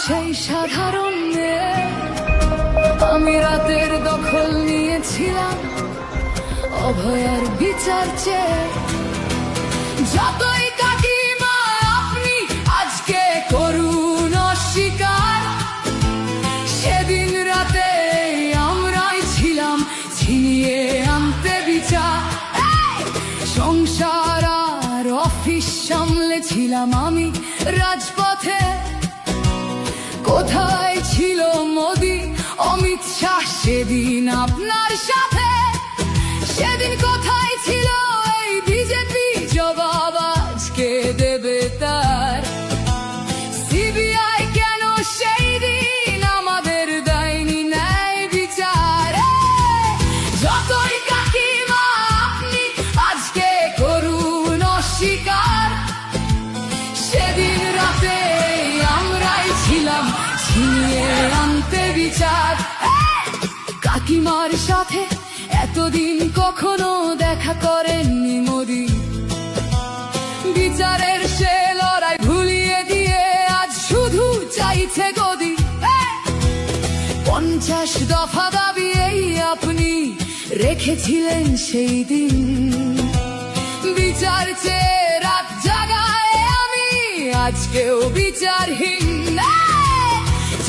সেই সাধারণ মেয়ে, আমি রাতের দখল নিয়েছিলাম অভয়ার বিচার চেয়ে। যতই কাকিমা আপনি আজকে করুন অস্বীকার, সেদিন রাতে আমরাই ছিলাম ছিনিয়ে আনতে বিচার। সংসার আর অফিস সামলেছিলাম আমি রাজপথে। কোথায় ছিল মোদি অমিত শাহ সেদিন আপনার সাথে? সেদিন কোথায় ছিল এই বিজেপি? জবাব আজকে দেবে তার। সিবিআই কেন সেই দিন আমাদের দেয়নি ন্যায় বিচার? যতই কাকিমা আপনি আজকে করুন অস্বীকার, সেদিন রাতে আমরাই ছিলাম ছিনিয়ে আনতে বিচার। কাকিমার সাথে এতদিন কখনো দেখা করেননি মোদি, বিচারের সে লড়াই ভুলিয়ে দিয়ে আজ শুধু চাইছে গদি। 50 দফা দাবি এই আপনি রেখেছিলেন সেই দিন, বিচার চেয়ে রাত জাগায় আমি আজকেও বিচারহীন।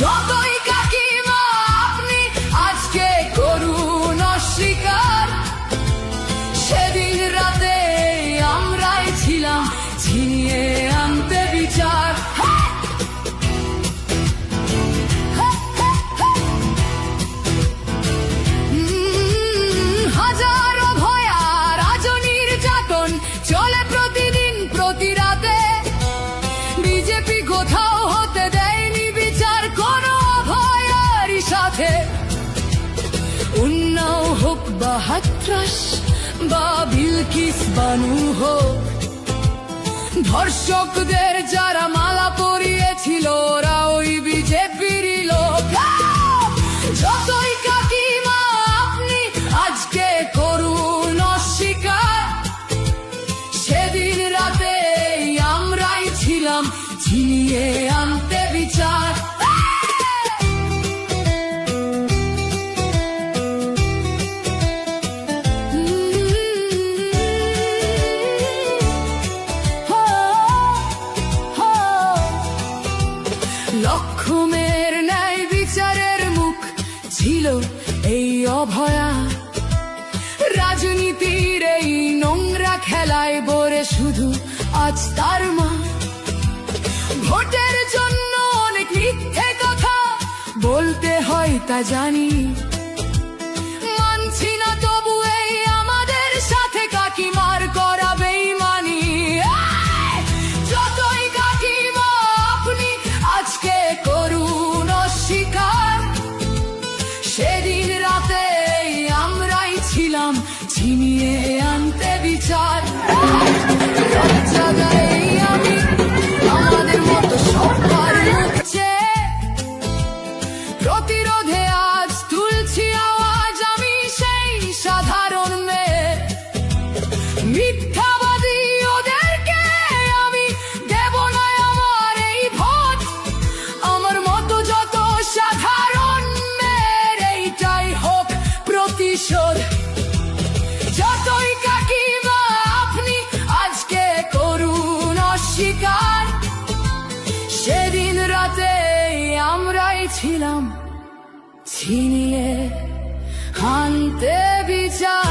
যতই কাকিমা আপনি আজকে করুন অস্বীকার, সেদিন রাতে আমরাই ছিলাম ছিনিয়ে আনতে বিচার। হাজারো ভয়া রাজনীর যাতন চলে প্রতিদিন প্রতি রাতে। বিজেপি কোথাও হতে দেয়নি বিচার কোনো অভয়ারই সাথে। উন্নাও হোক বা হাতরাস বা বিলকিস বানু হোক, ধর্ষকদের যারা মালা পরিয়েছিল ওরা ওই বিজেপিরই লোক। যতই কাকিমা আপনি আজকে করুন অস্বীকার, সেদিন রাতে আমরাই ছিলাম ছিনিয়ে আনতে বিচার। লক্ষ্মণের ন্যায় বিচারের মুখ ছিল এই অভয়া। রাজনীতির এই নোংরা খেলায় বরে শুধু আজ তার মা। ভোটের জন্য অনেক মিথ্যে কথা বলতে হয় তা জানি, মানছি না তবু এই আমাদের সাথে কাকিমার করা বেইমানি। যতই কাকিমা আপনি আজকে করুন অস্বীকার, সেদিন রাতে আমরাই ছিলাম ছিনিয়ে আনতে বিচার। আমি আমাদের মতো সবার মুখছে প্রতিরোধে আজ তুলছি আওয়াজ আমি সেই সাধারণ মেয়ে। মিথ্যাবাদী ওদেরকে আমি দেব না আমার এই ভোট। আমার মতো যত সাধারণ মেয়ের এইটাই হোক প্রতিশোধ। যতই কাকিমা আপনি আজকে করুন অস্বীকার, সেদিন রাতে আমরাই ছিলাম ছিনিয়ে আনতে বিচার।